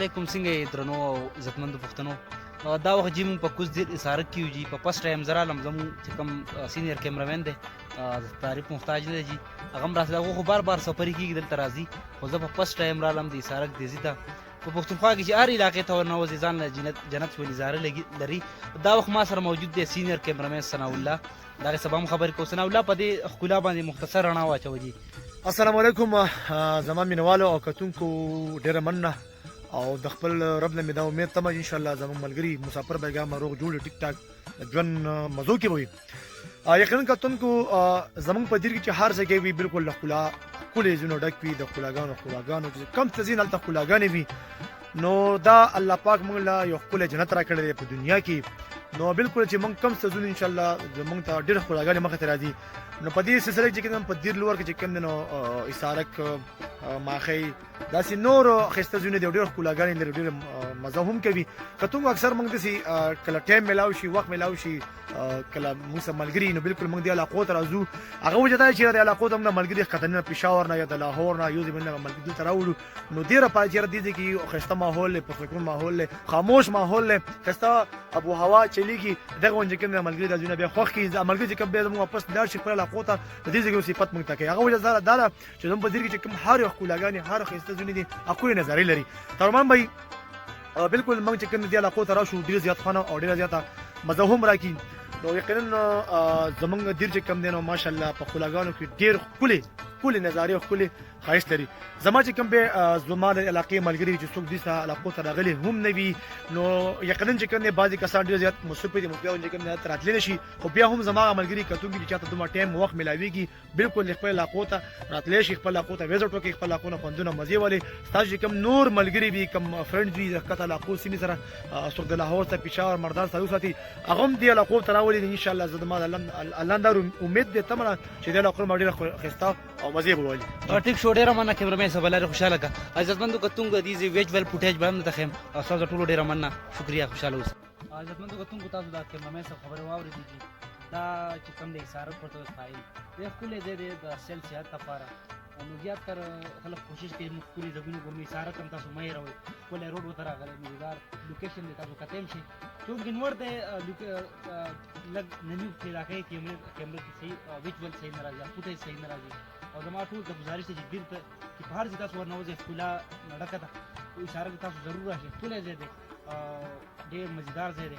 علیکم. څنګه درنو او عزتمندو پښتنو. دا وخت چې موږ په کوز دیر اساره کې یو جي په فسټ ټایم زه رالم. زموږ چې کوم سینیر کیمرامین دی تعریف محتاج نه دی جي، هغه هم راسره هغه خو بار بار سفري کېږي دلته راځي، خو زه په فسټ ټایم رالم د اسارک دیزي ته. په پښتونخوا کې چې هر علاقې ته ورنوځي ځان له جنت ولې زاره لري. دا وخت ما سره موجود دی سینیر کیمرامین ثناء الله. د هغې سبا هم خبرې کوو. ثناء الله په دې ښکلا باندې مختصر رڼا واچوه جي. السلام علیکم زما مینوالو او کتونکو ډېره مننه او د خپل رب نه مې دا امید تمه ان شاء الله زموږ ملګري مسافر بیګا روغ جوړ ټیک ټاک ژوند مزو کې وي. یقینا کتونکو زموږ په دیر کې چې هر ځای کې وي بالکل له ښکلا ښکلې ځینو ډک وي، د ښکلاګانو چې کم څه ځین هلته ښکلاګانې وي. نو دا الله پاک موږ له یو ښکلی جنت راکړی دی په دنیا کې. نو بالکل چې موږ کم څه ځو ان شاء الله موږ ته ډېرې ښکلاګانې مخې ته راځي. نو په دې سلسله کې چې کوم په دیر لور کې چې کوم دی نو اسارک ماخی داسې نور ښایسته ځایونه دي او ډېر ښکلاګانې لري، ډېر مزه هم کوي. کتونکو اکثر موږ داسې کله ټایم میلاو شي، وخت میلاو شي، کله موږ سره ملګري نو بالکل موږ دې علاقو ته راځو. هغه وجه دا چې د علاقو ته موږ ملګري ښکته نه پېښور نه یا د لاهور نه یو ځای باندې ملګري دلته راوړو. نو ډېره پاره چې دې ځای کې ښایسته ماحول دی، پرسکون ماحول دی، خاموش ماحول دی، ښایسته ابو هوا چلیږي. دغه ونجه کوم ملګري د ځایونه بیا خوښ کړي، ملګري چې کوم بیا زموږ واپس لاړ شي خپل علاقو ته د دې ځای صفت موږ ته کوي. هغه وجه دا ده چې زموږ په دیر کې چې کوم هر یو ښکلاګانې هر ښایسته ځایونه دي ښکلې نظارې لري. ترمان به بالکل موږ چې کوم دې علاقو ته راشو ډېر زیات خوند او ډېره زیاته مزه هم راکړي. نو یقینا زموږ دیر چې کوم دی نو ماشاءالله په ښکلاګانو کې ډېر ښکلې نظارې او ښکلې ښایست لري. زما چې کوم به زما د علاقې ملګري چې څوک دې علاقو ته راغلي هم نه وي نو یقینا چې کوم دی بعضې کسان ډېر زیات مصروف دي، بیا چې کوم دی راتلی نه شي، خو بیا هم زما ملګري کتونکي چې چاته دومره ټایم وخت میلاویږي بالکل خپل علاقو ته راتلی شي، خپل علاقو ته وزټ وکړي، خپل علاقو نه خوندونه مزې ولي. ستاسو چې کوم نور ملګري وي، کوم فرینډز وي د ښکته علاقو سیمې سره څوک د لاهور څخه پېښور مردان سره وساتي، هغه هم دې علاقو ته راولي. انشاءالله زه زما د الله دا امید دی تمه ده چې دې علاقو ما ډېره ښایسته او مزې به ولي. ټیک شو، ډېره مننه کیمرامین صاحب، الله دې خوشحاله کړه. عزتمندو کتونکو د دې ویجوال فوټیج به هم درته ښیم. ستاسو ټولو ډېره مننه، شکریه، خوشحاله اوسئ. عزتمندو کتونکو تاسو د کیمرامین صاحب خبرې واورېدې دي. دا چې کوم دی اسارک ورته فایل ډېر ښکلی ځای دی د سیل صحت لپاره. نو زیات تر خلک کوشش کوي موږ ښکلي ځایونه ګورو. اسارک هم تاسو مه هېروئ، ښکلی روډ ورته راغلی، مزیدار لوکیشن دی، تاسو کتی هم شئ. چونکې نور دی لږ ننیو علاقې کیمرې کې صحیح ویجوال صحیح نه راځي، فوټیج صحیح نه راځي. او زما ټول ته ګزارش دی چې دیر ته چې په هر ځای تاسو ورنوځئ ښکلا ډکه ده. اسارک تاسو ضرور راشئ، ښکلی ځای دی، ډېر مزیدار ځای دی.